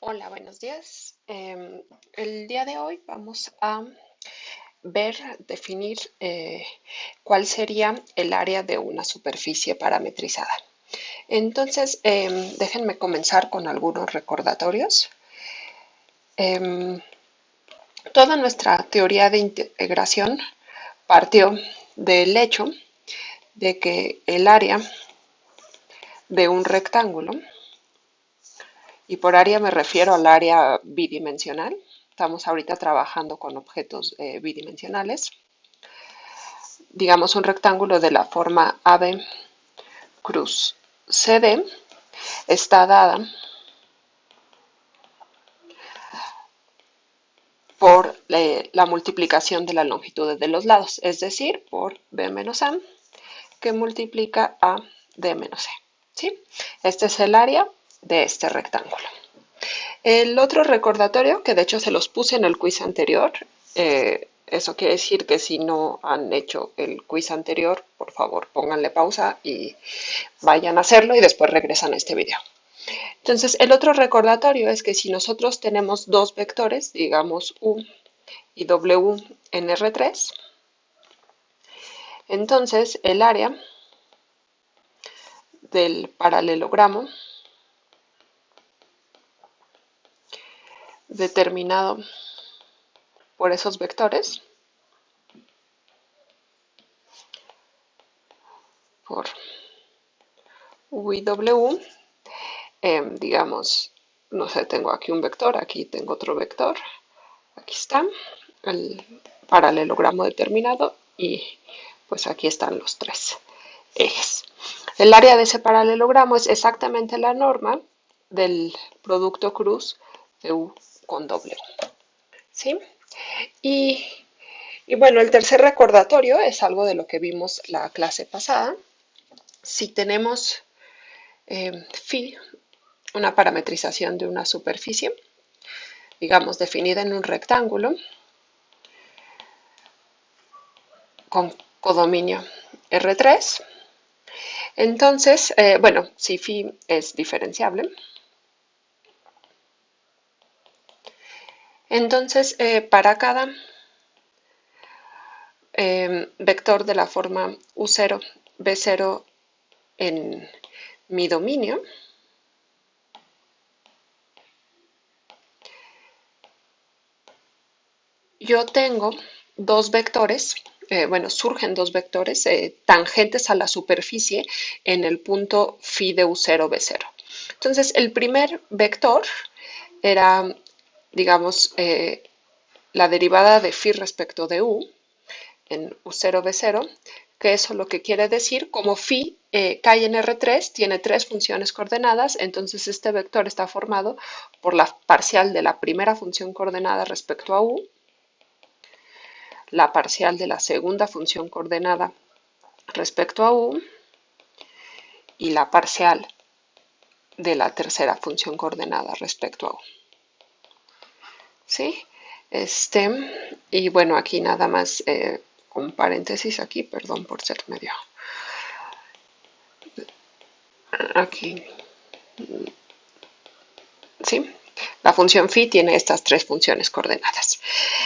Hola, buenos días. El día de hoy vamos a definir cuál sería el área de una superficie parametrizada. Entonces, déjenme comenzar con algunos recordatorios. Em, Toda nuestra teoría de integración partió del hecho de que el área de un rectángulo, y por área me refiero al área bidimensional. Estamos ahorita trabajando con objetos bidimensionales. Digamos un rectángulo de la forma AB cruz CD está dada por la multiplicación de las longitudes de los lados, es decir, por B menos A, que multiplica a D menos C. ¿Sí? Este es el área de este rectángulo. El otro recordatorio, que de hecho se los puse en el quiz anterior, eso quiere decir que si no han hecho el quiz anterior, por favor pónganle pausa y vayan a hacerlo y después regresan a este video. Entonces, el otro recordatorio es que si nosotros tenemos dos vectores, digamos U y W en R3, entonces el área del paralelogramo determinado por esos vectores, por U y W, digamos, no sé, tengo aquí un vector, aquí tengo otro vector, aquí está el paralelogramo determinado y pues aquí están los tres ejes. El área de ese paralelogramo es exactamente la norma del producto cruz de U con W. ¿Sí? Y, y bueno, el tercer recordatorio es algo de lo que vimos la clase pasada. Si tenemos phi, una parametrización de una superficie, digamos definida en un rectángulo con codominio R3, entonces, bueno, si phi es diferenciable, entonces para cada vector de la forma U0, B0 en mi dominio, yo tengo dos vectores, bueno, surgen dos vectores tangentes a la superficie en el punto phi de U0, B0. Entonces, el primer vector era, digamos, la derivada de phi respecto de U en U0, B0, que eso lo que quiere decir, como phi cae en R3, tiene tres funciones coordenadas, entonces este vector está formado por la parcial de la primera función coordenada respecto a U, la parcial de la segunda función coordenada respecto a U y la parcial de la tercera función coordenada respecto a U. ¿Sí? Y bueno, aquí nada más con paréntesis aquí, perdón por ser medio. Aquí, ¿sí? La función phi tiene estas tres funciones coordenadas.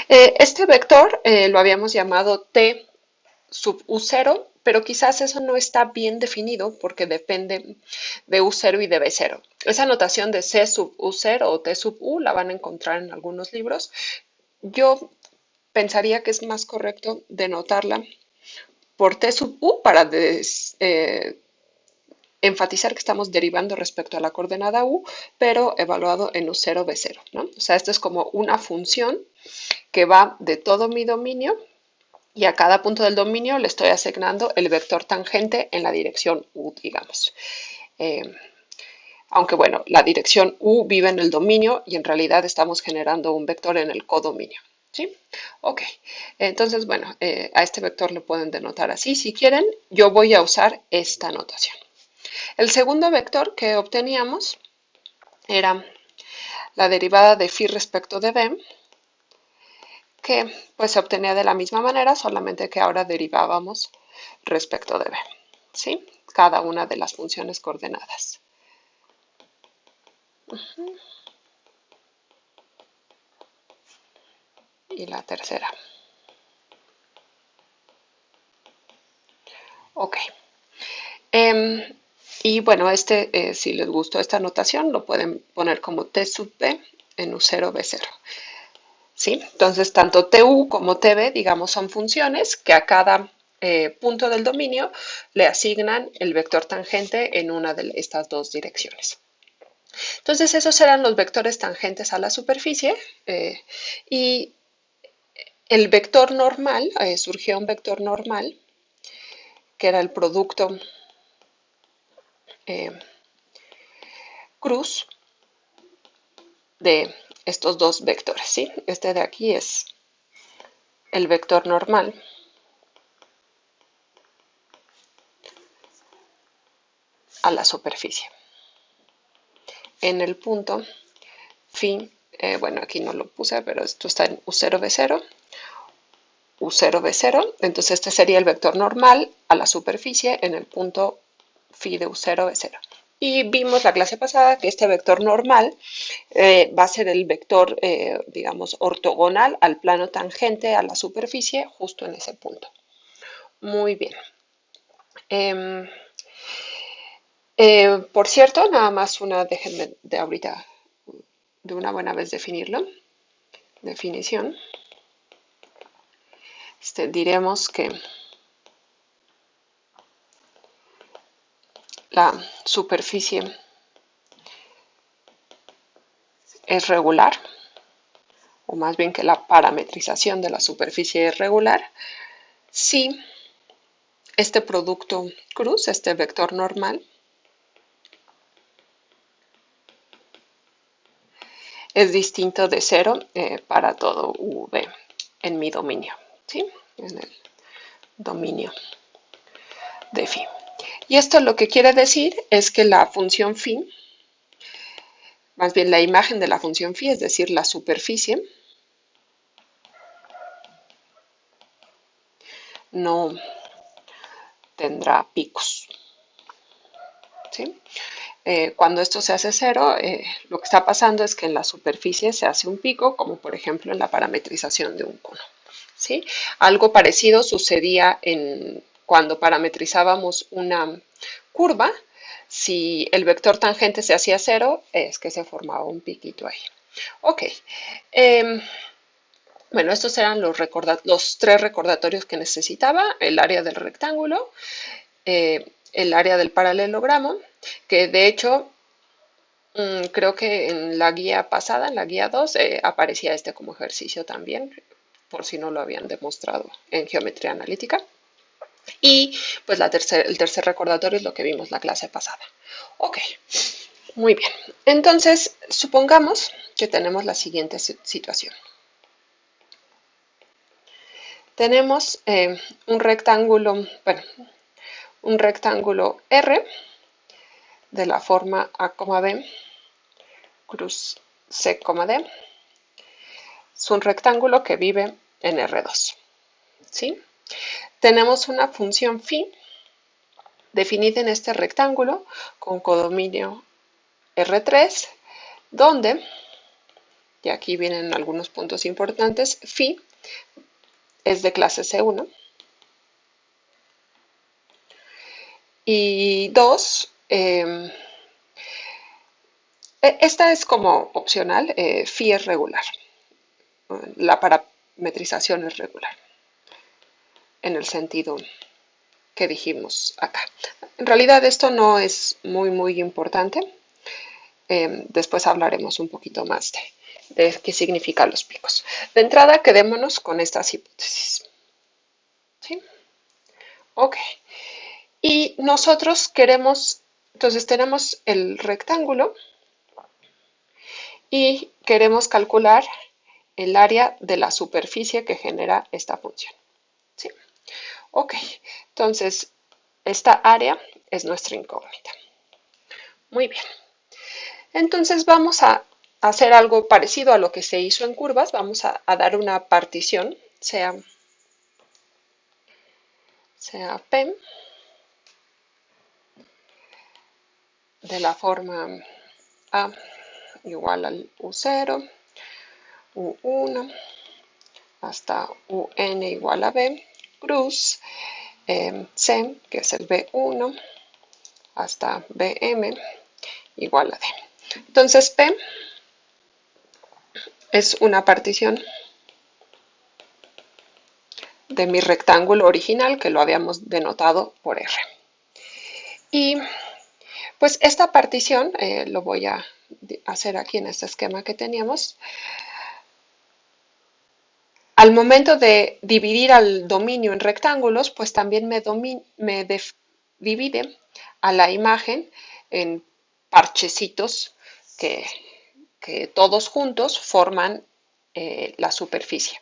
Este vector lo habíamos llamado t sub u0, pero quizás eso no está bien definido porque depende de u0 y de b0. Esa notación de c sub u0 o t sub u la van a encontrar en algunos libros. Yo pensaría que es más correcto denotarla por t sub u para enfatizar que estamos derivando respecto a la coordenada u, pero evaluado en u0, b0, ¿no? O sea, esto es como una función que va de todo mi dominio y a cada punto del dominio le estoy asignando el vector tangente en la dirección u, digamos. Eh, Aunque bueno, la dirección u vive en el dominio y en realidad estamos generando un vector en el codominio. ¿Sí? Ok, entonces bueno, a este vector lo pueden denotar así si quieren. Yo voy a usar esta notación. El segundo vector que obteníamos era la derivada de phi respecto de b, que pues se obtenía de la misma manera, solamente que ahora derivábamos respecto de b, ¿sí? Cada una de las funciones coordenadas. y la tercera. Ok. Em, y bueno, si les gustó esta notación, lo pueden poner como T sub B en U0, B0. ¿Sí? Entonces, tanto TU como TB, digamos, son funciones que a cada punto del dominio le asignan el vector tangente en una de estas dos direcciones. Entonces, esos eran los vectores tangentes a la superficie y el vector normal, surgió un vector normal, que era el producto eh, cruz de estos dos vectores, ¿sí? Este de aquí es el vector normal a la superficie. En el punto phi, bueno, aquí no lo puse, pero esto está en U0, B0, U0, B0, entonces este sería el vector normal a la superficie en el punto phi de U0, B0. Y vimos la clase pasada que este vector normal va a ser el vector, digamos, ortogonal al plano tangente a la superficie justo en ese punto. Muy bien. Eh, por cierto, nada más déjenme de ahorita de una buena vez definirlo. Definición. Diremos que la superficie es regular, o más bien que la parametrización de la superficie es regular, si este producto cruz, este vector normal, es distinto de cero para todo V en mi dominio, ¿sí? En el dominio de phi. Y esto lo que quiere decir es que la función phi, más bien la imagen de la función phi, es decir, la superficie, no tendrá picos, ¿sí? Cuando esto se hace cero, lo que está pasando es que en la superficie se hace un pico, como por ejemplo en la parametrización de un cono, ¿sí? Algo parecido sucedía cuando parametrizábamos una curva. Si el vector tangente se hacía cero, es que se formaba un piquito ahí. Ok. Bueno, estos eran los tres recordatorios que necesitaba: el área del rectángulo, el área del paralelogramo, que de hecho creo que en la guía pasada, en la guía 2, aparecía este como ejercicio también, por si no lo habían demostrado en geometría analítica. Y pues el tercer recordatorio es lo que vimos la clase pasada. Ok, muy bien. Entonces, supongamos que tenemos la siguiente situación. Tenemos bueno, un rectángulo R de la forma A, B, cruz C, D. Es un rectángulo que vive en R2, ¿sí? Tenemos una función phi definida en este rectángulo con codominio R3, donde, y aquí vienen algunos puntos importantes, phi es de clase C1 y 2, esta es como opcional, phi es regular, la parametrización es regular, en el sentido que dijimos acá. En realidad esto no es muy importante. Después hablaremos un poquito más de qué significan los picos. De entrada, quedémonos con estas hipótesis. ¿Sí? Ok. Y nosotros queremos, entonces tenemos el rectángulo y queremos calcular el área de la superficie que genera esta función. ¿Sí? Ok. Entonces, esta área es nuestra incógnita. Muy bien. Entonces vamos a hacer algo parecido a lo que se hizo en curvas. Vamos a dar una partición, sea P, de la forma A igual al U0, U1, hasta un igual a b, cruz c, que es el b1, hasta bm igual a d. Entonces P es una partición de mi rectángulo original que lo habíamos denotado por R. Y pues esta partición, lo voy a hacer aquí en este esquema que teníamos. Al momento de dividir al dominio en rectángulos, pues también me divide a la imagen en parchecitos que, que todos juntos forman la superficie.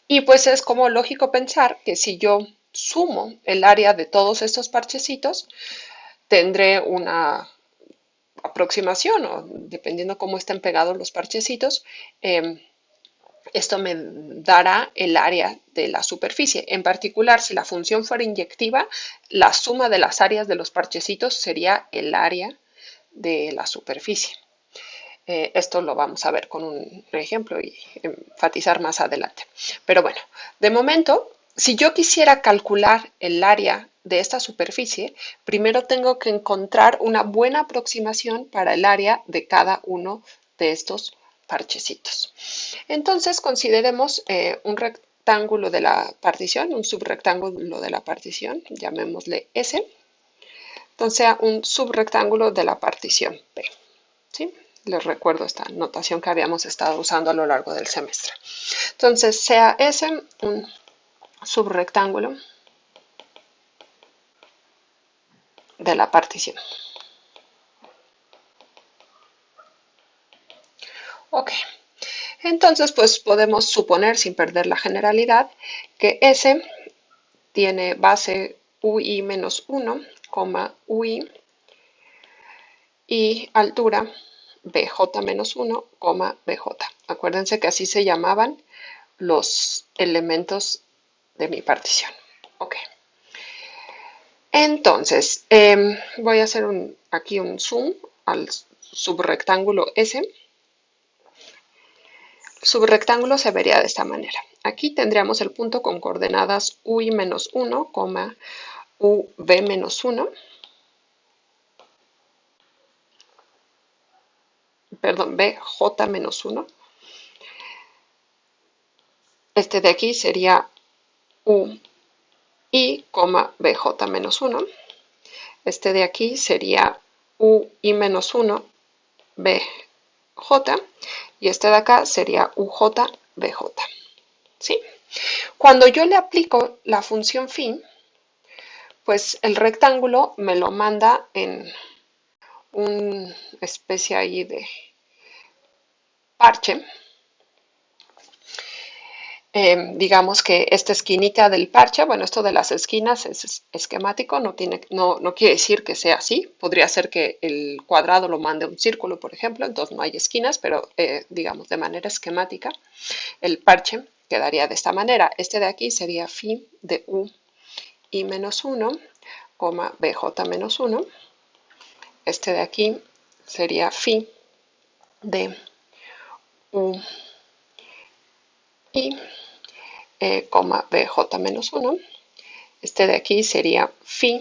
Y pues es como lógico pensar que si yo sumo el área de todos estos parchecitos, tendré una aproximación, o dependiendo cómo estén pegados los parchecitos, esto me dará el área de la superficie. En particular, si la función fuera inyectiva, la suma de las áreas de los parchecitos sería el área de la superficie. Esto lo vamos a ver con un ejemplo y enfatizar más adelante. Pero bueno, de momento, si yo quisiera calcular el área de esta superficie, primero tengo que encontrar una buena aproximación para el área de cada uno de estos parchecitos. Entonces, consideremos un rectángulo de la partición, un subrectángulo de la partición, llamémosle S. Entonces, sea un subrectángulo de la partición P. ¿Sí? Les recuerdo esta notación que habíamos estado usando a lo largo del semestre. Entonces, sea S un subrectángulo de la partición. Ok, entonces pues podemos suponer, sin perder la generalidad, que S tiene base UI menos 1, UI y altura BJ menos 1, BJ. Acuérdense que así se llamaban los elementos de mi partición. Ok. Entonces, voy a hacer aquí un zoom al subrectángulo S. El subrectángulo se vería de esta manera. Aquí tendríamos el punto con coordenadas UI menos 1, UV menos 1. Perdón, BJ menos 1. Este de aquí sería UI, BJ menos 1. Este de aquí sería UI menos 1, BJ. Y este de acá sería UJ, BJ. ¿Sí? Cuando yo le aplico la función phi, pues el rectángulo me lo manda en una especie ahí de parche. Digamos que esta esquinita del parche, bueno, esto de las esquinas es esquemático, no quiere decir que sea así. Podría ser que el cuadrado lo mande un círculo, por ejemplo, entonces no hay esquinas, pero digamos de manera esquemática, el parche quedaría de esta manera. Este de aquí sería phi de UI menos 1, BJ menos 1. Este de aquí sería phi de UI, BJ menos 1. Este de aquí sería phi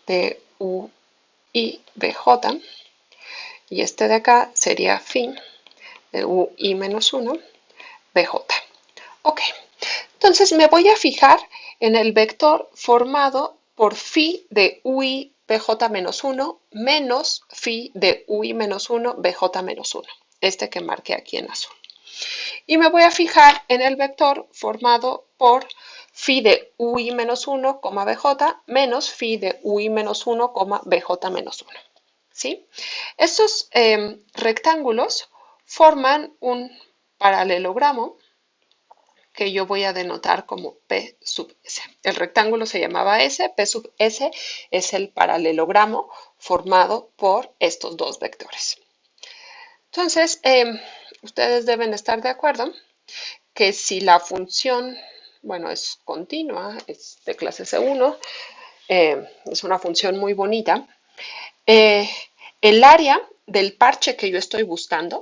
de UI, BJ. Y este de acá sería phi de UI menos 1, BJ. Ok, entonces me voy a fijar en el vector formado por phi de UI BJ menos 1 menos phi de UI menos 1 BJ menos 1, este que marqué aquí en azul. Y me voy a fijar en el vector formado por phi de UI menos 1, BJ menos phi de UI menos 1, BJ menos 1. ¿Sí? Estos rectángulos forman un paralelogramo que yo voy a denotar como P sub S. El rectángulo se llamaba S, P sub S es el paralelogramo formado por estos dos vectores. Entonces, ustedes deben estar de acuerdo que si la función, bueno, es continua, es de clase C1, es una función muy bonita, el área del parche que yo estoy buscando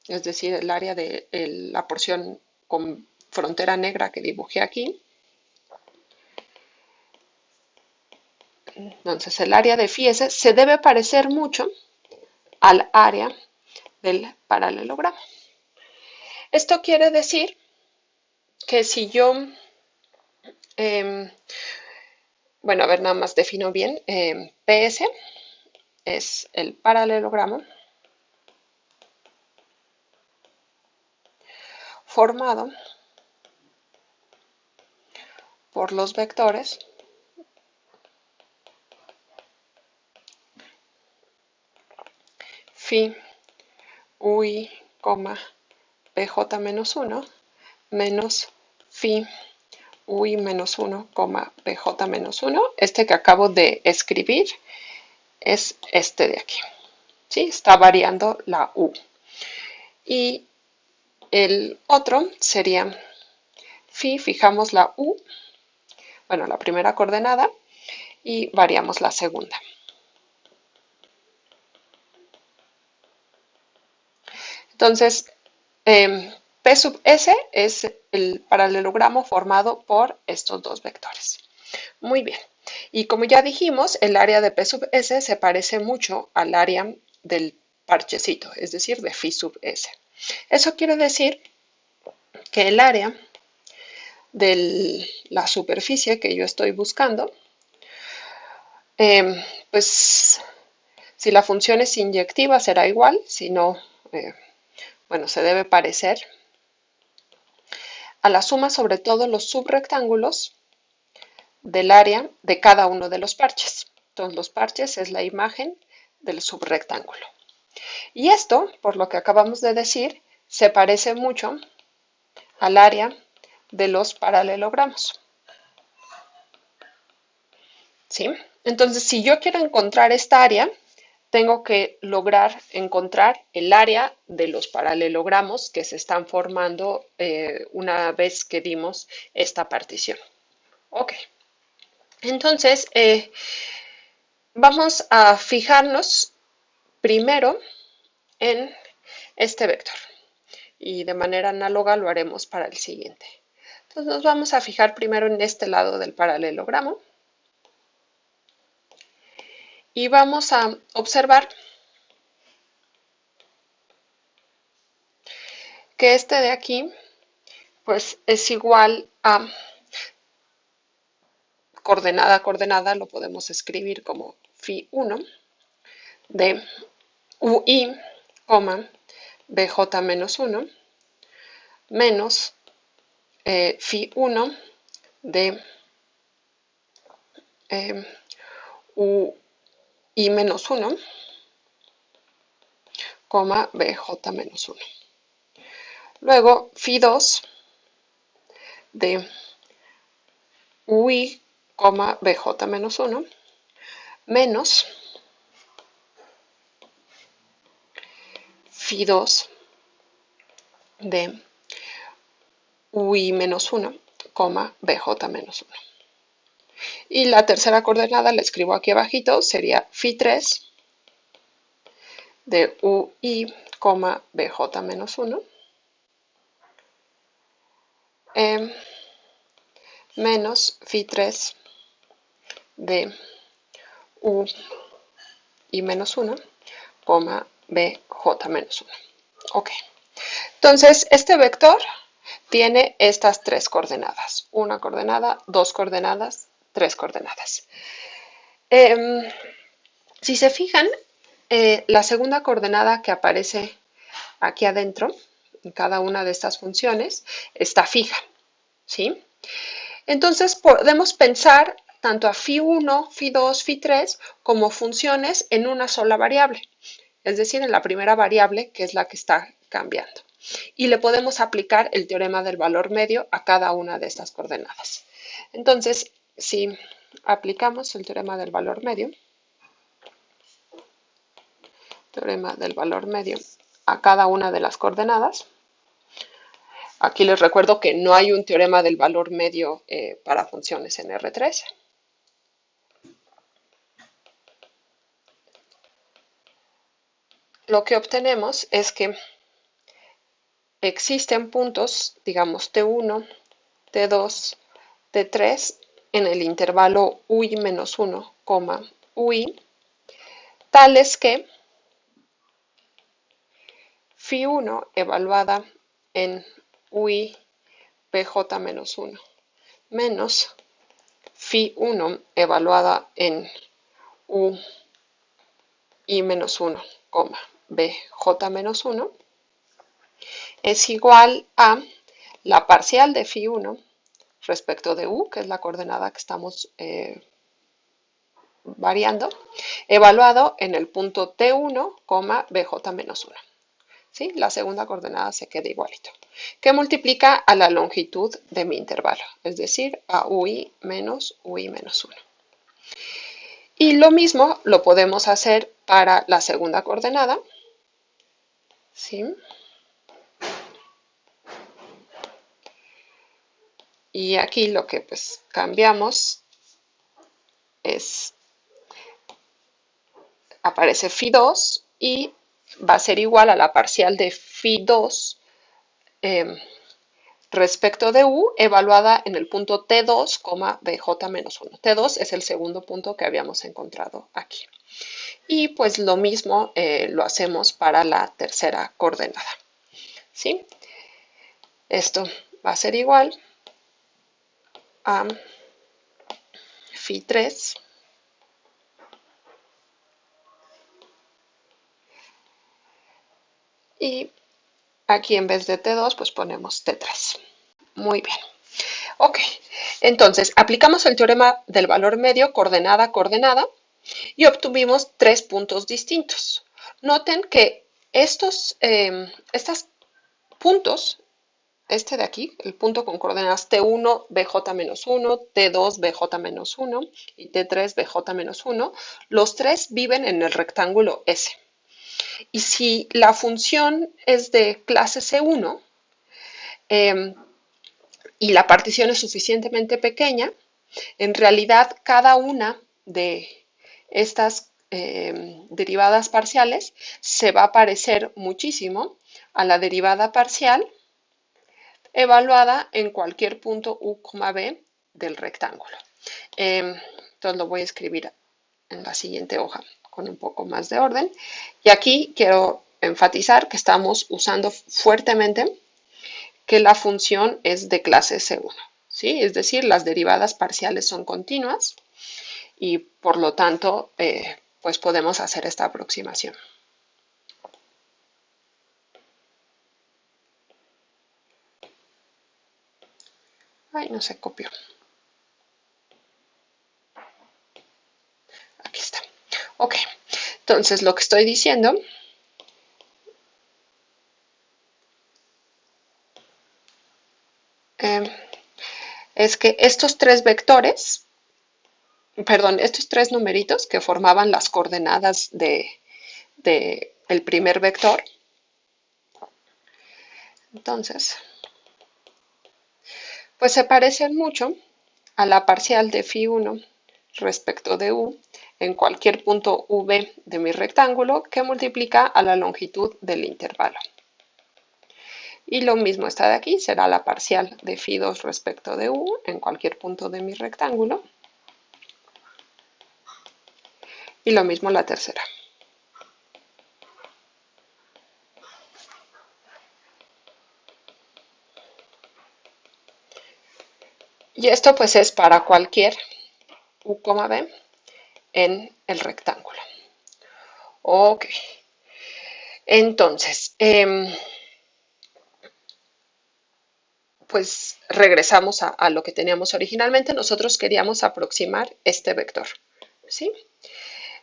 es decir, el área de la porción con frontera negra que dibujé aquí. Entonces, el área de phi S se debe parecer mucho al área del paralelogramo. Esto quiere decir que si yo, bueno, a ver, nada más defino bien, PS es el paralelogramo formado por los vectores phi ui, pj menos 1 menos phi ui menos 1, pj menos 1. Este que acabo de escribir es este de aquí. ¿Sí? Está variando la u. Y el otro sería phi, fijamos la u, bueno, la primera coordenada, y variamos la segunda. Entonces, P sub S es el paralelogramo formado por estos dos vectores. Muy bien. Y como ya dijimos, el área de P sub S se parece mucho al área del parchecito, es decir, de phi sub S. Eso quiere decir que el área de la superficie que yo estoy buscando, pues si la función es inyectiva será igual, si no, bueno, se debe parecer a la suma sobre todos los subrectángulos del área de cada uno de los parches. Entonces, los parches es la imagen del subrectángulo. Y esto, por lo que acabamos de decir, se parece mucho al área de los paralelogramos. ¿Sí? Entonces, si yo quiero encontrar esta área, tengo que lograr encontrar el área de los paralelogramos que se están formando una vez que dimos esta partición. Ok, entonces vamos a fijarnos primero en este vector y de manera análoga lo haremos para el siguiente. Entonces nos vamos a fijar primero en este lado del paralelogramo y vamos a observar que este de aquí pues es igual a coordenada a coordenada, lo podemos escribir como phi 1 de ui, bj menos 1 menos phi 1 de ui menos 1, bj menos 1. Luego phi 2 de ui, bj menos 1 menos phi 2 de ui menos 1, bj menos 1. Y la tercera coordenada la escribo aquí abajito, sería phi 3 de ui, bj menos 1 menos phi 3 de ui menos 1, bj menos 1. Ok, entonces este vector tiene estas tres coordenadas. Una coordenada, dos coordenadas, tres coordenadas. Si se fijan, la segunda coordenada que aparece aquí adentro, en cada una de estas funciones, está fija, ¿sí? Entonces podemos pensar tanto a phi 1, phi 2, phi 3 como funciones en una sola variable, es decir, en la primera variable que es la que está cambiando. Y le podemos aplicar el teorema del valor medio a cada una de estas coordenadas. Entonces, si aplicamos el teorema del valor medio, a cada una de las coordenadas, aquí les recuerdo que no hay un teorema del valor medio para funciones en R3. Lo que obtenemos es que existen puntos, digamos T1, T2, T3 en el intervalo UI menos 1, UI, tales que Φ1 evaluada en UI PJ menos 1 menos Φ1 evaluada en UI menos 1, BJ menos 1 es igual a la parcial de Φ1 respecto de U, que es la coordenada que estamos variando, evaluado en el punto T1, BJ menos 1. ¿Sí? La segunda coordenada se queda igualito, que multiplica a la longitud de mi intervalo, es decir, a UI menos 1. Y lo mismo lo podemos hacer para la segunda coordenada, ¿sí? Y aquí lo que pues cambiamos es, aparece Φ2 y va a ser igual a la parcial de Φ2 respecto de U evaluada en el punto T2, BJ menos 1. T2 es el segundo punto que habíamos encontrado aquí. Y pues lo mismo lo hacemos para la tercera coordenada. ¿Sí? Esto va a ser igual a Φ3 y aquí en vez de T2 pues ponemos T3. Muy bien. Ok, entonces aplicamos el teorema del valor medio coordenada a coordenada y obtuvimos 3 puntos distintos. Noten que estos puntos, este de aquí, el punto con coordenadas T1, BJ menos 1, T2, BJ menos 1 y T3, BJ menos 1, los tres viven en el rectángulo S. Y si la función es de clase C1 y la partición es suficientemente pequeña, en realidad cada una de estas derivadas parciales se va a parecer muchísimo a la derivada parcial evaluada en cualquier punto U, B del rectángulo. Entonces lo voy a escribir en la siguiente hoja con un poco más de orden. Y aquí quiero enfatizar que estamos usando fuertemente que la función es de clase C1, ¿sí? Es decir, las derivadas parciales son continuas y por lo tanto, pues podemos hacer esta aproximación. Ay, no se copió. Aquí está. Ok, entonces lo que estoy diciendo es que estos tres vectores, perdón, estos tres numeritos que formaban las coordenadas de el primer vector, entonces, pues se parecen mucho a la parcial de Φ1 respecto de U en cualquier punto V de mi rectángulo que multiplica a la longitud del intervalo. Y lo mismo está de aquí, será la parcial de Φ2 respecto de U en cualquier punto de mi rectángulo. Y lo mismo la tercera. Y esto pues es para cualquier U, B en el rectángulo. Ok. Entonces, pues regresamos a lo que teníamos originalmente. Nosotros queríamos aproximar este vector, ¿sí?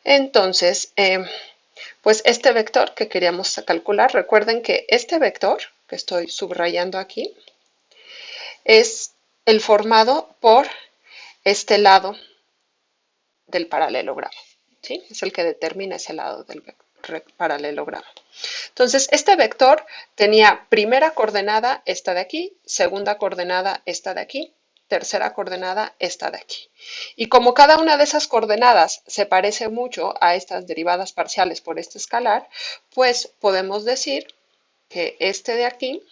Entonces, pues este vector que queríamos calcular, recuerden que este vector que estoy subrayando aquí es el formado por este lado del paralelogramo, ¿sí? Es el que determina ese lado del paralelogramo. Entonces, este vector tenía primera coordenada esta de aquí, segunda coordenada esta de aquí, tercera coordenada esta de aquí. Y como cada una de esas coordenadas se parece mucho a estas derivadas parciales por este escalar, pues podemos decir que este de aquí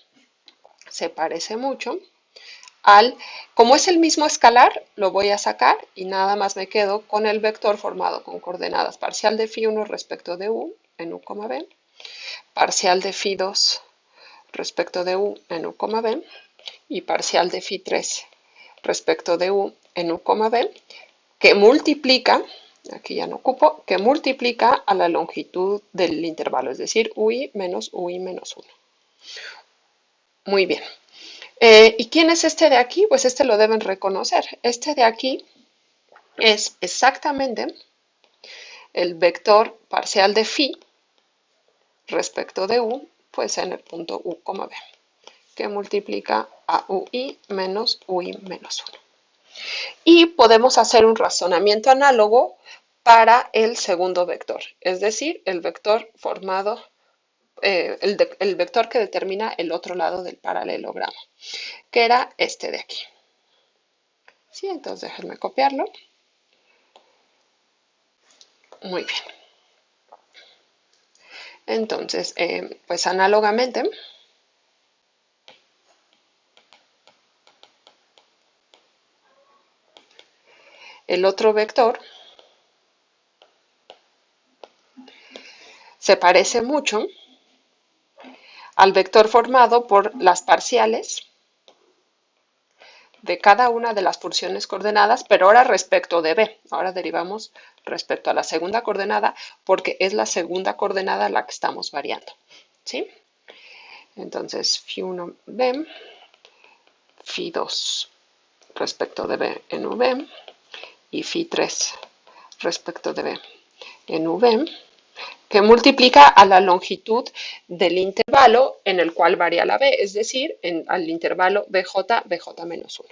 se parece mucho al, como es el mismo escalar, lo voy a sacar y nada más me quedo con el vector formado con coordenadas parcial de phi 1 respecto de u en u, b, parcial de phi 2 respecto de u en u, b y parcial de phi 3 respecto de u en u, b, que multiplica, aquí ya no ocupo, que multiplica a la longitud del intervalo, es decir, ui menos 1. Muy bien. ¿Y quién es este de aquí? Pues este lo deben reconocer. Este de aquí es exactamente el vector parcial de phi respecto de u, pues en el punto u, b, que multiplica a ui menos 1. Y podemos hacer un razonamiento análogo para el segundo vector, es decir, el vector formado, el vector que determina el otro lado del paralelogramo, que era este de aquí. Sí, entonces déjenme copiarlo. Muy bien. Entonces, pues análogamente, el otro vector se parece mucho al vector formado por las parciales de cada una de las funciones coordenadas, pero ahora respecto de b. Ahora derivamos respecto a la segunda coordenada porque es la segunda coordenada la que estamos variando. ¿Sí? Entonces, phi1b, phi2 respecto de b en v y phi3 respecto de b en v, que multiplica a la longitud del intervalo en el cual varía la b, es decir, al intervalo bj menos 1.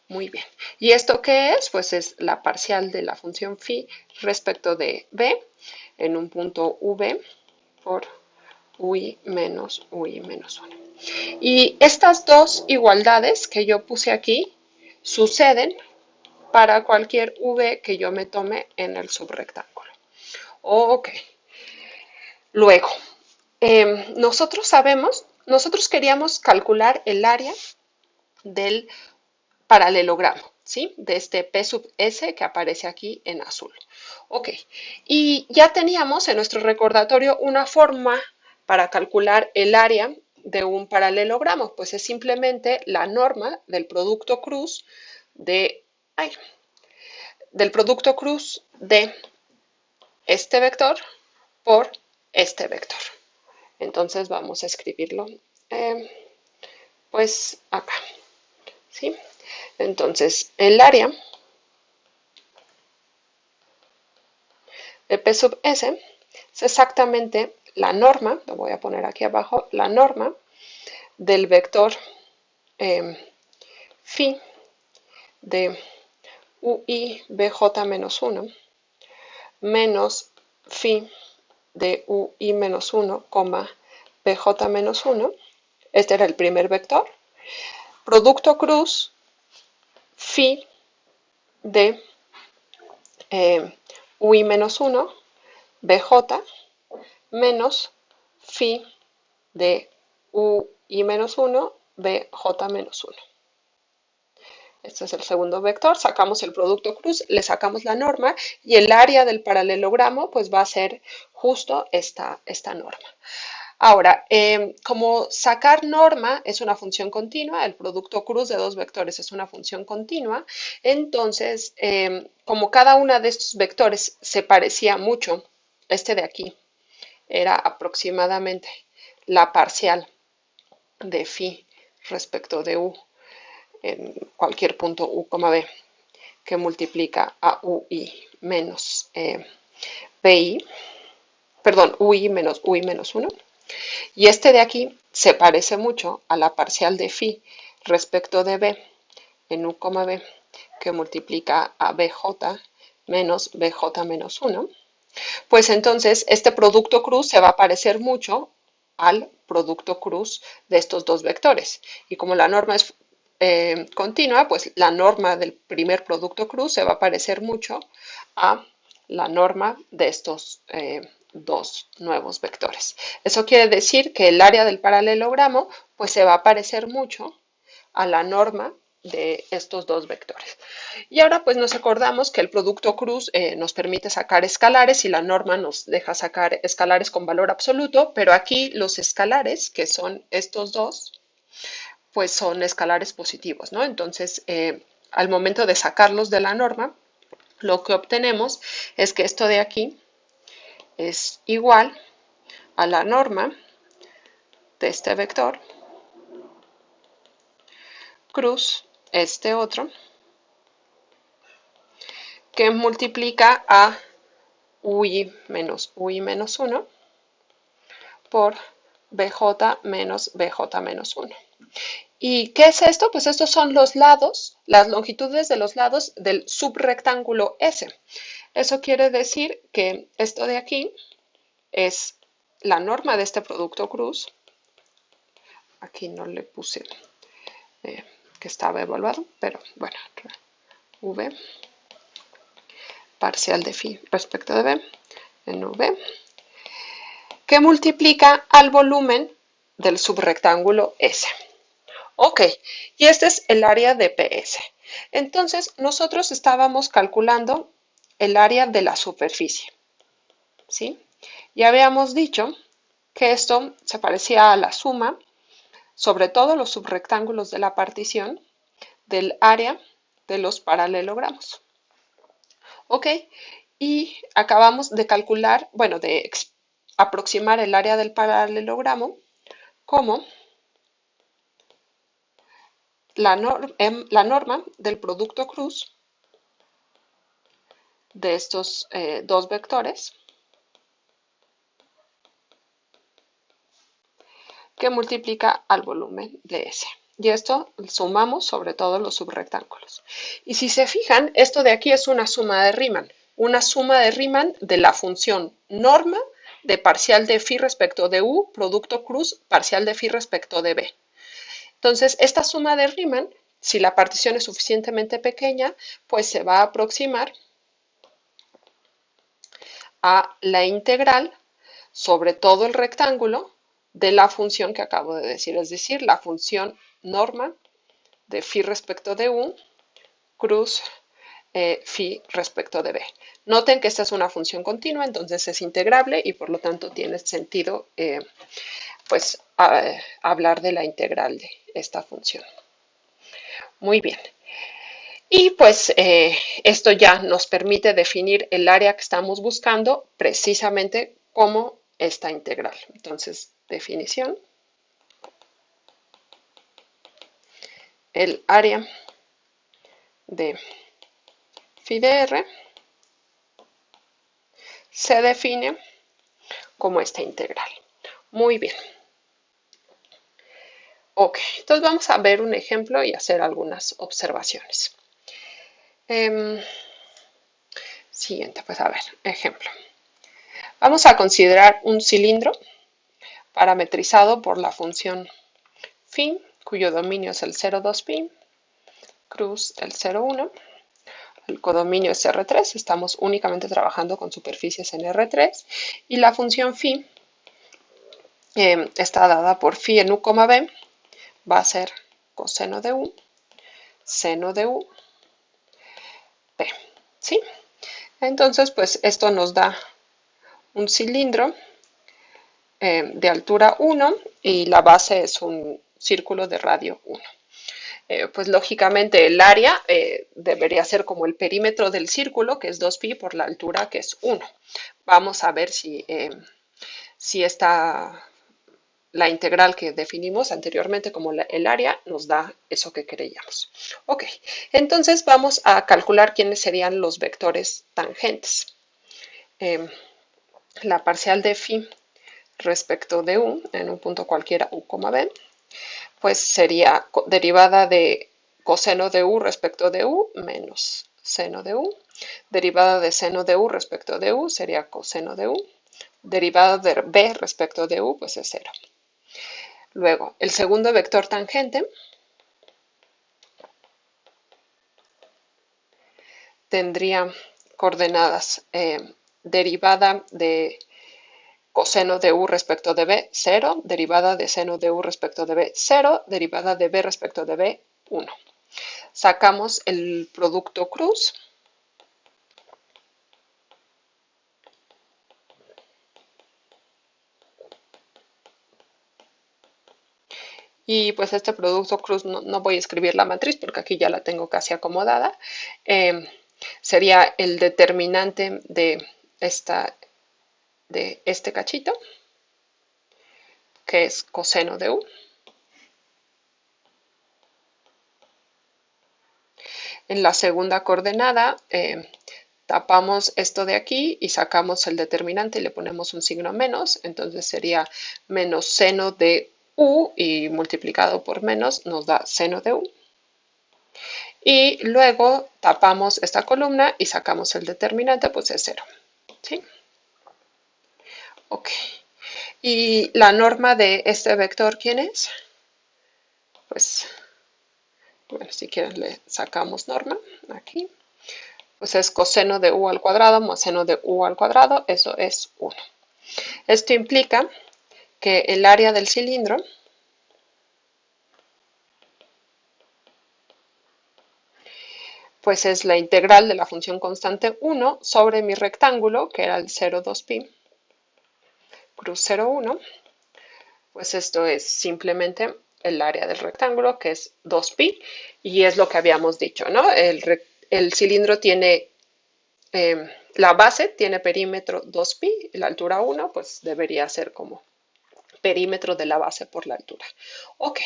Muy bien. ¿Y esto qué es? Pues es la parcial de la función phi respecto de b en un punto v por ui menos 1. Y estas dos igualdades que yo puse aquí suceden para cualquier v que yo me tome en el subrectángulo. Ok. Luego, nosotros queríamos calcular el área del paralelogramo, ¿sí? De este P sub S que aparece aquí en azul. Ok, y ya teníamos en nuestro recordatorio una forma para calcular el área de un paralelogramo, pues es simplemente la norma del producto cruz de, ay, del producto cruz de este vector por este vector. Entonces vamos a escribirlo pues acá, ¿sí? Entonces el área de P sub S es exactamente la norma, lo voy a poner aquí abajo, la norma del vector phi de ui bj menos 1 menos phi de ui menos 1, bj menos 1. Este era el primer vector. Producto cruz phi de ui menos 1, bj, menos phi de ui menos 1, bj menos 1. Este es el segundo vector, sacamos el producto cruz, le sacamos la norma y el área del paralelogramo pues va a ser justo esta norma. Ahora, como sacar norma es una función continua, el producto cruz de dos vectores es una función continua, entonces, como cada uno de estos vectores se parecía mucho, este de aquí era aproximadamente la parcial de phi respecto de u en cualquier punto u, b, que multiplica a ui menos pi, perdón, ui menos 1. Y este de aquí se parece mucho a la parcial de phi respecto de b en u, b, que multiplica a bj menos bj menos 1. Pues entonces este producto cruz se va a parecer mucho al producto cruz de estos dos vectores. Y como la norma es continua, pues la norma del primer producto cruz se va a parecer mucho a la norma de estos dos nuevos vectores. Eso quiere decir que el área del paralelogramo pues se va a parecer mucho a la norma de estos dos vectores. Y ahora pues nos acordamos que el producto cruz nos permite sacar escalares y la norma nos deja sacar escalares con valor absoluto, pero aquí los escalares, que son estos dos, pues son escalares positivos, ¿no? Entonces, al momento de sacarlos de la norma, lo que obtenemos es que esto de aquí es igual a la norma de este vector cruz este otro, que multiplica a ui menos 1 por bj menos bj menos 1. ¿Y qué es esto? Pues estos son los lados, las longitudes de los lados del subrectángulo S. Eso quiere decir que esto de aquí es la norma de este producto cruz. Aquí no le puse que estaba evaluado, pero bueno, V parcial de phi respecto de B en V, que multiplica al volumen del subrectángulo S. Ok, y este es el área de PS. Entonces, nosotros estábamos calculando el área de la superficie, ¿sí? Ya habíamos dicho que esto se parecía a la suma, sobre todo los subrectángulos de la partición, del área de los paralelogramos. Ok, y acabamos de calcular, bueno, de aproximar el área del paralelogramo como la norma del producto cruz de estos dos vectores que multiplica al volumen de S. Y esto sumamos sobre todo los subrectángulos. Y si se fijan, esto de aquí es una suma de Riemann. Una suma de Riemann de la función norma de parcial de phi respecto de u, producto cruz, parcial de phi respecto de b. Entonces, esta suma de Riemann, si la partición es suficientemente pequeña, pues se va a aproximar a la integral sobre todo el rectángulo de la función que acabo de decir, es decir, la función norma de phi respecto de u cruz phi respecto de b. Noten que esta es una función continua, entonces es integrable y por lo tanto tiene sentido pues hablar de la integral de esta función. Muy bien. Y pues esto ya nos permite definir el área que estamos buscando precisamente como esta integral. Entonces, definición. El área de phi de r se define como esta integral. Muy bien. Ok, entonces vamos a ver un ejemplo y hacer algunas observaciones. Siguiente, pues a ver, ejemplo. Vamos a considerar un cilindro parametrizado por la función phi, cuyo dominio es el 0,2 pi, cruz el 0,1. El codominio es R3, estamos únicamente trabajando con superficies en R3. Y la función phi está dada por phi en u, b, va a ser coseno de u, seno de u, p. ¿Sí? Entonces, pues esto nos da un cilindro de altura 1 y la base es un círculo de radio 1. Pues lógicamente el área debería ser como el perímetro del círculo, que es 2pi por la altura, que es 1. Vamos a ver si la integral que definimos anteriormente como el área nos da eso que queríamos. Ok, entonces vamos a calcular quiénes serían los vectores tangentes. La parcial de phi respecto de u en un punto cualquiera u, b, pues sería derivada de coseno de u respecto de u menos seno de u. Derivada de seno de u respecto de u sería coseno de u. Derivada de b respecto de u pues es 0. Luego, el segundo vector tangente tendría coordenadas derivada de coseno de u respecto de b, 0, derivada de seno de u respecto de b, 0, derivada de b respecto de b, 1. Sacamos el producto cruz. Y pues este producto cruz no voy a escribir la matriz porque aquí ya la tengo casi acomodada. Sería el determinante de este cachito, que es coseno de u. En la segunda coordenada tapamos esto de aquí y sacamos el determinante y le ponemos un signo menos. Entonces sería menos seno de u y multiplicado por menos nos da seno de u. Y luego tapamos esta columna y sacamos el determinante, pues es 0. ¿Sí? Ok. ¿Y la norma de este vector quién es? Pues, bueno, si quieren le sacamos norma aquí. Pues es coseno de u al cuadrado más seno de u al cuadrado, eso es 1. Esto implica que el área del cilindro pues es la integral de la función constante 1 sobre mi rectángulo, que era el 0,2pi, cruz 0,1, pues esto es simplemente el área del rectángulo, que es 2pi, y es lo que habíamos dicho, ¿no? El cilindro tiene, la base tiene perímetro 2pi, la altura 1, pues debería ser como perímetro de la base por la altura. Ok.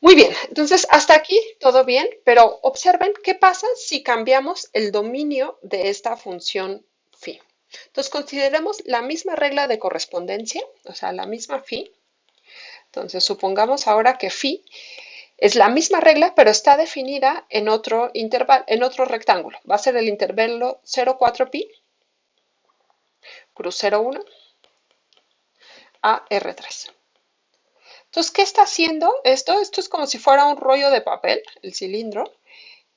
Muy bien, entonces hasta aquí todo bien, pero observen qué pasa si cambiamos el dominio de esta función phi. Entonces consideremos la misma regla de correspondencia, o sea, la misma phi. Entonces supongamos ahora que phi es la misma regla, pero está definida en otro intervalo, en otro rectángulo. Va a ser el intervalo 0,4pi, cruz 0,1 a R3. Entonces, ¿qué está haciendo esto? Esto es como si fuera un rollo de papel, el cilindro,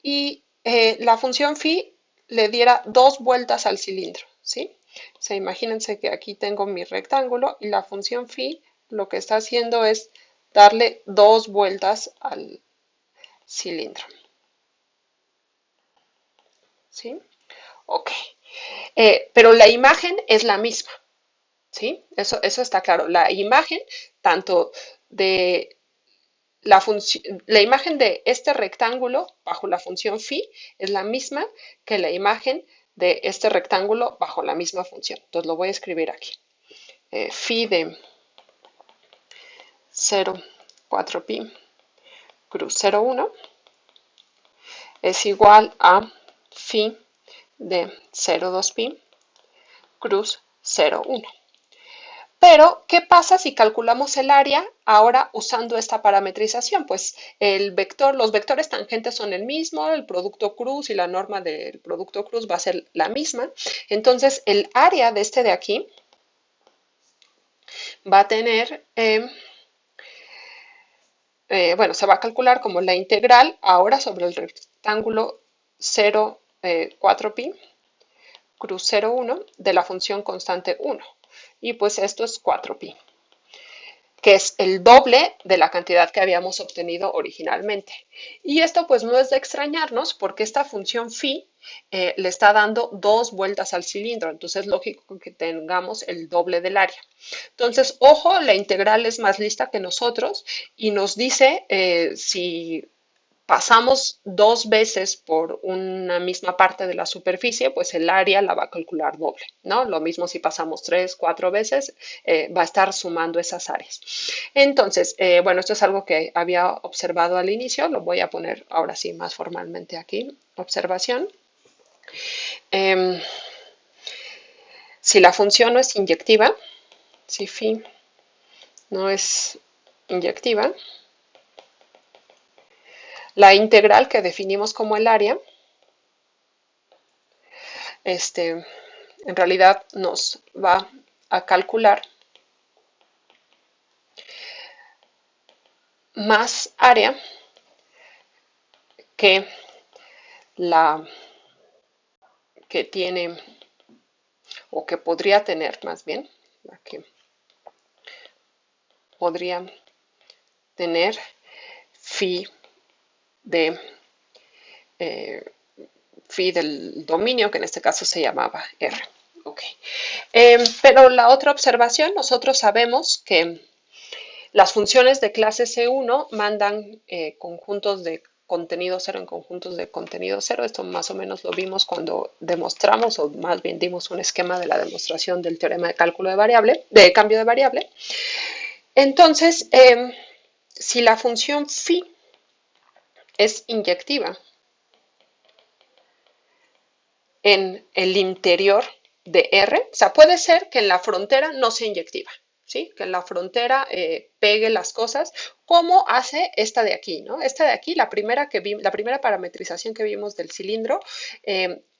y la función phi le diera 2 vueltas al cilindro, ¿sí? O sea, imagínense que aquí tengo mi rectángulo y la función phi lo que está haciendo es darle 2 vueltas al cilindro, ¿sí? Ok. Pero la imagen es la misma, ¿sí? Eso está claro. La imagen, tanto de la imagen de este rectángulo bajo la función phi es la misma que la imagen de este rectángulo bajo la misma función. Entonces lo voy a escribir aquí. Phi de 0,4pi cruz 0,1 es igual a phi de 0,2pi cruz 0,1. Pero, ¿qué pasa si calculamos el área ahora usando esta parametrización? Pues los vectores tangentes son el mismo, el producto cruz y la norma del producto cruz va a ser la misma. Entonces, el área de este de aquí va a tener, bueno, se va a calcular como la integral ahora sobre el rectángulo 0,4pi cruz 0,1 de la función constante 1. Y pues esto es 4pi, que es el doble de la cantidad que habíamos obtenido originalmente. Y esto pues no es de extrañarnos porque esta función phi le está dando 2 vueltas al cilindro, entonces es lógico que tengamos el doble del área. Entonces, ojo, la integral es más lista que nosotros y nos dice si pasamos 2 veces por una misma parte de la superficie, pues el área la va a calcular doble, ¿no? Lo mismo si pasamos 3, 4 veces, va a estar sumando esas áreas. Entonces, bueno, esto es algo que había observado al inicio, lo voy a poner ahora sí más formalmente aquí, observación. Eh, si la función no es inyectiva, si phi no es inyectiva, la integral que definimos como el área, en realidad nos va a calcular más área que la que tiene o que podría tener más bien la que podría tener phi de phi del dominio, que en este caso se llamaba R. Okay. Pero la otra observación, nosotros sabemos que las funciones de clase C1 mandan conjuntos de contenido cero en conjuntos de contenido cero. Esto más o menos lo vimos cuando demostramos, o más bien dimos un esquema de la demostración del teorema de cálculo de variable, de cambio de variable. Entonces, si la función phi es inyectiva en el interior de R, o sea, puede ser que en la frontera no sea inyectiva, ¿sí? Que en la frontera pegue las cosas, como hace esta de aquí, ¿no? Esta de aquí, la primera parametrización que vimos del cilindro,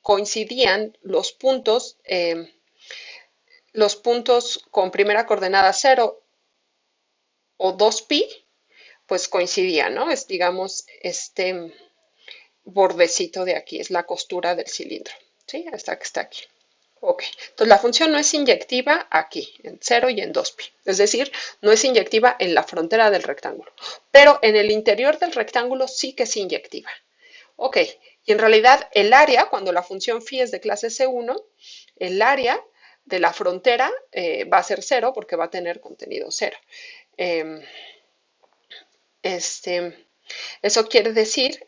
coincidían los puntos con primera coordenada 0 o 2pi, pues coincidían, ¿no? Es, digamos, este bordecito de aquí, es la costura del cilindro, ¿sí? Esta que está aquí. Ok, entonces la función no es inyectiva aquí, en 0 y en 2pi, es decir, no es inyectiva en la frontera del rectángulo, pero en el interior del rectángulo sí que es inyectiva. Ok, y en realidad el área, cuando la función phi es de clase C1, el área de la frontera va a ser 0 porque va a tener contenido 0. Eso quiere decir,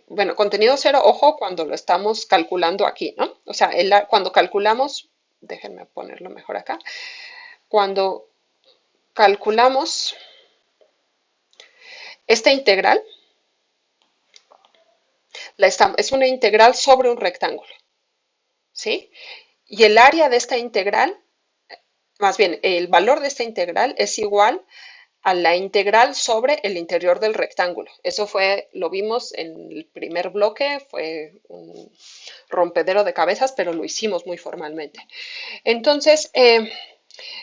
bueno, contenido 0, ojo, cuando lo estamos calculando aquí, ¿no? O sea, cuando calculamos, déjenme ponerlo mejor acá, cuando calculamos esta integral, es una integral sobre un rectángulo, ¿sí? Y el área de esta integral, más bien, el valor de esta integral es igual a la integral sobre el interior del rectángulo. Eso lo vimos en el primer bloque, fue un rompedero de cabezas, pero lo hicimos muy formalmente. Entonces,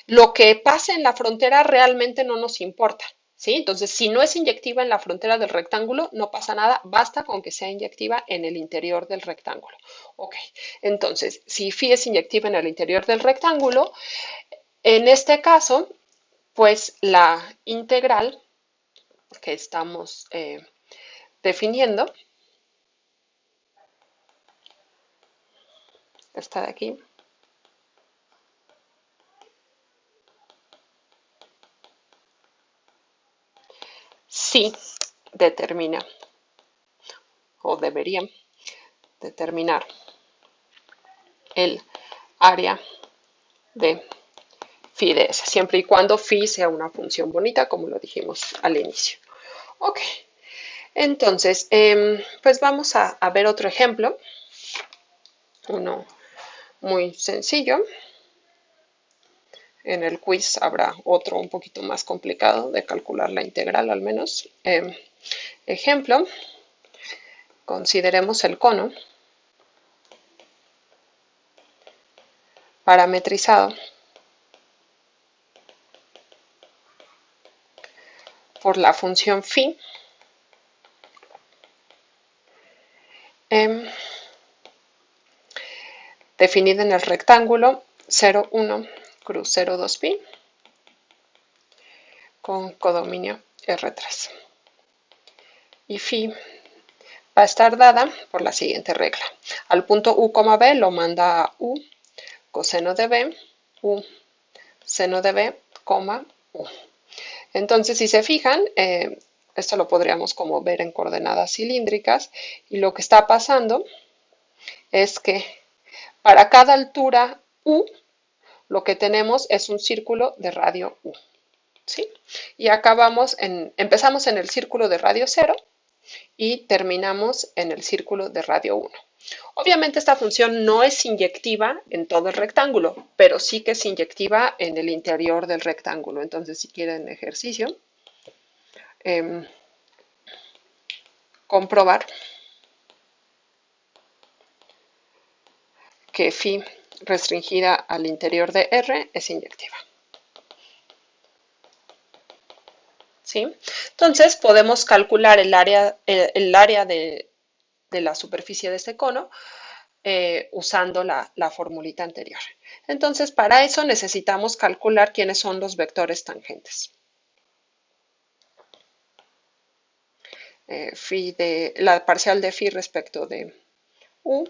lo que pase en la frontera realmente no nos importa, ¿sí? Entonces, si no es inyectiva en la frontera del rectángulo, no pasa nada, basta con que sea inyectiva en el interior del rectángulo. Ok, entonces, si phi es inyectiva en el interior del rectángulo, en este caso, pues la integral que estamos definiendo, esta de aquí, sí determina o debería determinar el área de phi de S, siempre y cuando phi sea una función bonita, como lo dijimos al inicio. Ok, entonces, pues vamos a ver otro ejemplo, uno muy sencillo. En el quiz habrá otro un poquito más complicado de calcular la integral al menos. Ejemplo, consideremos el cono parametrizado por la función phi definida en el rectángulo 0, 1, cruz 0, 2 pi con codominio R3. Y phi va a estar dada por la siguiente regla. Al punto U, B lo manda a U coseno de B, U seno de B, U. Entonces, si se fijan, esto lo podríamos como ver en coordenadas cilíndricas, y lo que está pasando es que para cada altura U, lo que tenemos es un círculo de radio U, ¿sí? Y empezamos en el círculo de radio 0 y terminamos en el círculo de radio 1. Obviamente esta función no es inyectiva en todo el rectángulo, pero sí que es inyectiva en el interior del rectángulo. Entonces, si quieren ejercicio, comprobar que phi restringida al interior de R es inyectiva. ¿Sí? Entonces podemos calcular el área de la superficie de este cono usando la formulita anterior. Entonces, para eso necesitamos calcular quiénes son los vectores tangentes. La parcial de phi respecto de u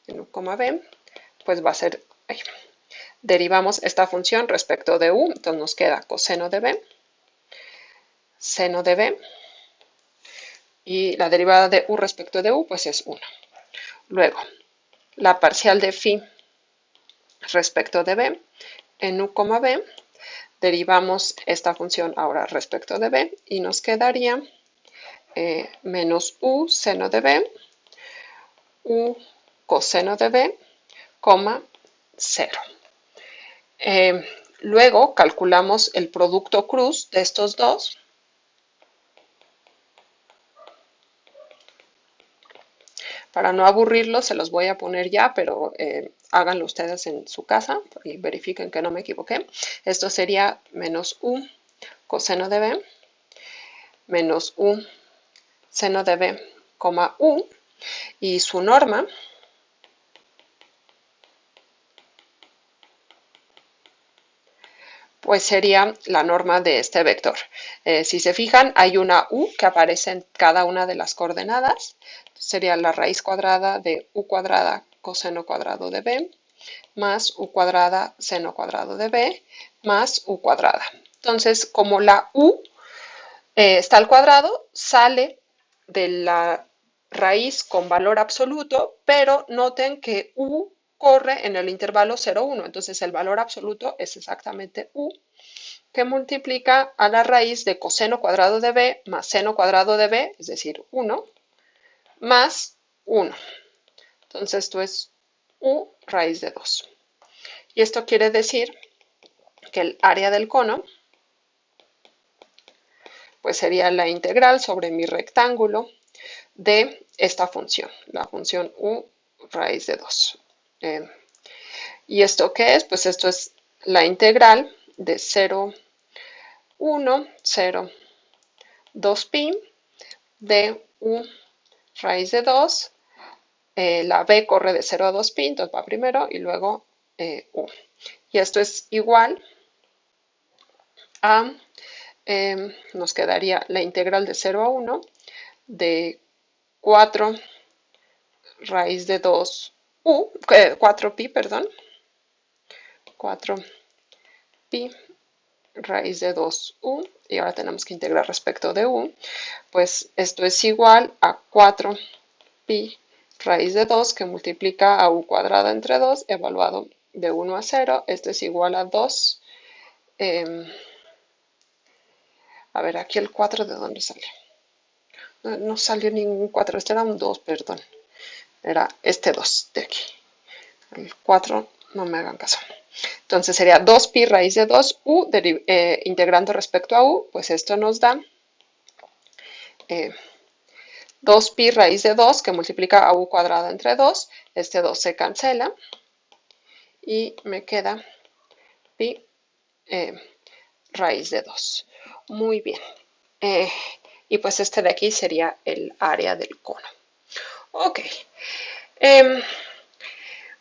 en u, b, pues va a ser, derivamos esta función respecto de u, entonces nos queda coseno de b, seno de b, y la derivada de u respecto de u, pues es 1. Luego, la parcial de phi respecto de b en u, b, derivamos esta función ahora respecto de b y nos quedaría menos u seno de b, u coseno de b, 0. Luego calculamos el producto cruz de estos dos. Para no aburrirlos, se los voy a poner ya, pero háganlo ustedes en su casa y verifiquen que no me equivoqué. Esto sería menos u coseno de b menos u seno de b, u, y su norma pues sería la norma de este vector. Si se fijan, hay una u que aparece en cada una de las coordenadas. Sería la raíz cuadrada de u cuadrada coseno cuadrado de b, más u cuadrada seno cuadrado de b, más u cuadrada. Entonces, como la u está al cuadrado, sale de la raíz con valor absoluto, pero noten que u corre en el intervalo 0, 1. Entonces el valor absoluto es exactamente u, que multiplica a la raíz de coseno cuadrado de b más seno cuadrado de b, es decir, 1, más 1. Entonces esto es u raíz de 2. Y esto quiere decir que el área del cono pues sería la integral sobre mi rectángulo de esta función, la función u raíz de 2. ¿Y esto qué es? Pues esto es la integral de 0, 1, 0, 2pi de u raíz de 2. La b corre de 0 a 2pi, entonces va primero y luego u. Y esto es igual a, nos quedaría la integral de 0 a 1 de 4 raíz de 2 u, 4pi, perdón, 4pi raíz de 2u, y ahora tenemos que integrar respecto de u, pues esto es igual a 4pi raíz de 2 que multiplica a u cuadrada entre 2 evaluado de 1 a 0, esto es igual a 2, a ver, aquí el 4, ¿de dónde sale? No salió ningún 4, este era un 2, perdón, era este 2 de aquí, el 4 no me hagan caso. Entonces sería 2pi raíz de 2u, integrando respecto a u, pues esto nos da 2pi raíz de 2 que multiplica a u cuadrada entre 2, este 2 se cancela y me queda pi raíz de 2. Muy bien. Y pues este de aquí sería el área del cono. Ok.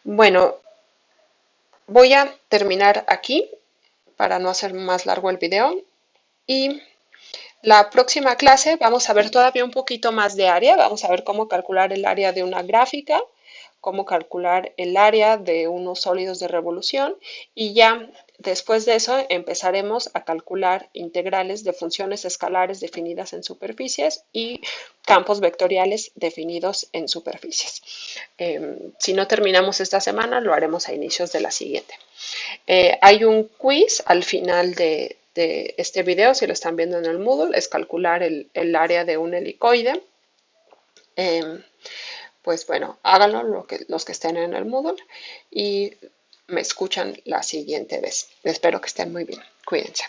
Bueno, voy a terminar aquí para no hacer más largo el video y la próxima clase vamos a ver todavía un poquito más de área, vamos a ver cómo calcular el área de una gráfica, cómo calcular el área de unos sólidos de revolución y ya después de eso empezaremos a calcular integrales de funciones escalares definidas en superficies y campos vectoriales definidos en superficies. Si no terminamos esta semana, lo haremos a inicios de la siguiente. Hay un quiz al final de este video, si lo están viendo en el Moodle, es calcular el área de un helicoide. Pues bueno, háganlo los que estén en el Moodle y me escuchan la siguiente vez. Espero que estén muy bien. Cuídense.